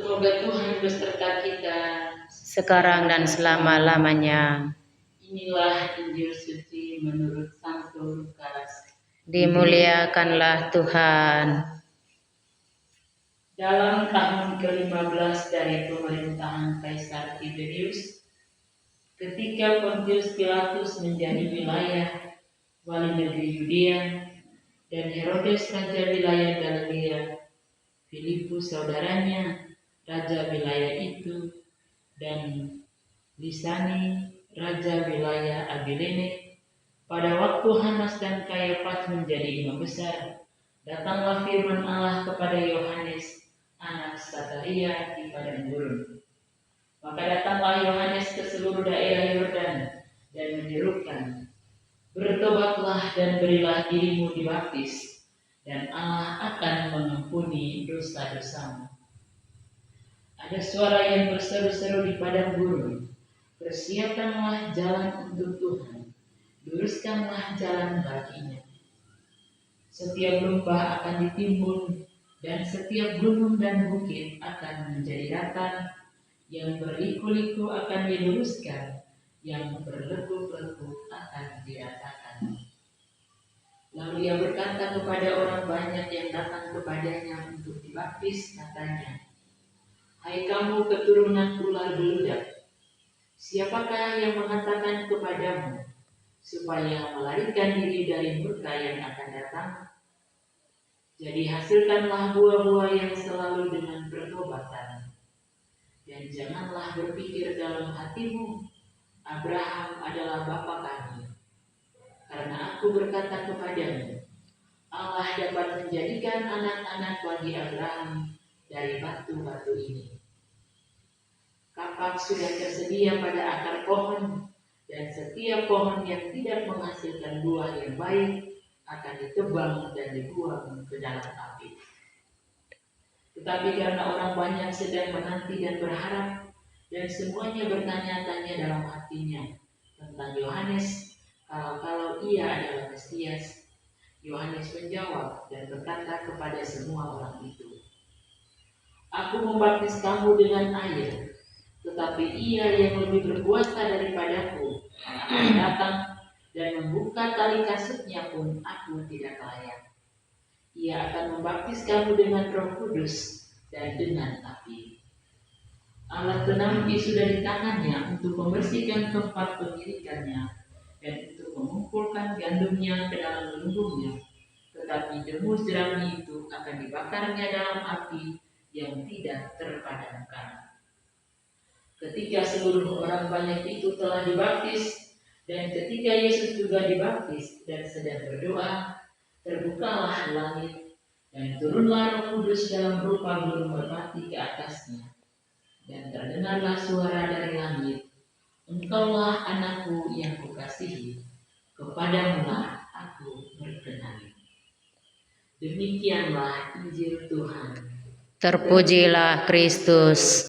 Semoga Tuhan beserta kita sekarang dan selama-lamanya. Inilah Injil suci menurut Santo Lukas. Dimuliakanlah Tuhan. Dalam tahun ke-15 dari pemerintahan Kaisar Tiberius, ketika Pontius Pilatus menjadi wilayah wali negeri Yudea dan Herodes raja wilayah Galilea, Filipus saudaranya raja wilayah itu, dan Lisani raja wilayah Abilene, pada waktu Hanas dan Kayafas menjadi imam besar, datanglah firman Allah kepada Yohanes, anak Sakaria di padang gurun. Maka datanglah Yohanes ke seluruh daerah Yordan dan menyerukan, bertobatlah dan berilah dirimu dibaptis, dan Allah akan mengampuni dosa-dosamu. Ada suara yang berseru-seru di padang gurun, persiapkanlah jalan untuk Tuhan, luruskanlah jalan baginya. Setiap lembah akan ditimbun, dan setiap gunung dan bukit akan menjadi datar, yang berliku-liku akan diluruskan, yang berlekuk-lekuk akan diratakan. Lalu ia berkata kepada orang banyak yang datang kepadanya untuk dibaptis, katanya, "Hai kamu keturunan ular beludak, siapakah yang mengatakan kepadamu supaya melarikan diri dari murka yang akan datang? Jadi hasilkanlah buah-buah yang selalu dengan pertobatan. Dan janganlah berpikir dalam hatimu, Abraham adalah bapa kami. Karena aku berkata kepadamu, Allah dapat menjadikan anak-anak bagi Abraham dari batu-batu ini. Kapak sudah tersedia pada akar pohon, dan setiap pohon yang tidak menghasilkan buah yang baik akan ditebang dan dibuang ke dalam api." Tetapi karena orang banyak sedang menanti dan berharap, dan semuanya bertanya-tanya dalam hatinya tentang Yohanes, kalau ia adalah Mesias, Yohanes menjawab dan berkata kepada semua orang itu, "Aku membaptis kamu dengan air, tetapi ia yang lebih berkuasa daripadaku akan datang, dan membuka tali kasutnya pun aku tidak layak. Ia akan membaptis kamu dengan Roh Kudus dan dengan api. Alat penampi sudah di tangannya untuk membersihkan tempat pengirikannya dan untuk mengumpulkan gandumnya ke dalam lumbungnya, tetapi debu jerami itu akan dibakarnya dalam api yang tidak terpadamkan." Ketika seluruh orang banyak itu telah dibaptis, dan ketika Yesus juga dibaptis dan sedang berdoa, terbukalah langit, dan turunlah Roh Kudus dalam rupa burung merpati ke atasnya. Dan terdengarlah suara dari langit, "Engkaulah anakku yang kukasihi, kepadamulah aku berkenan." Demikianlah Injil Tuhan. Terpujilah Kristus.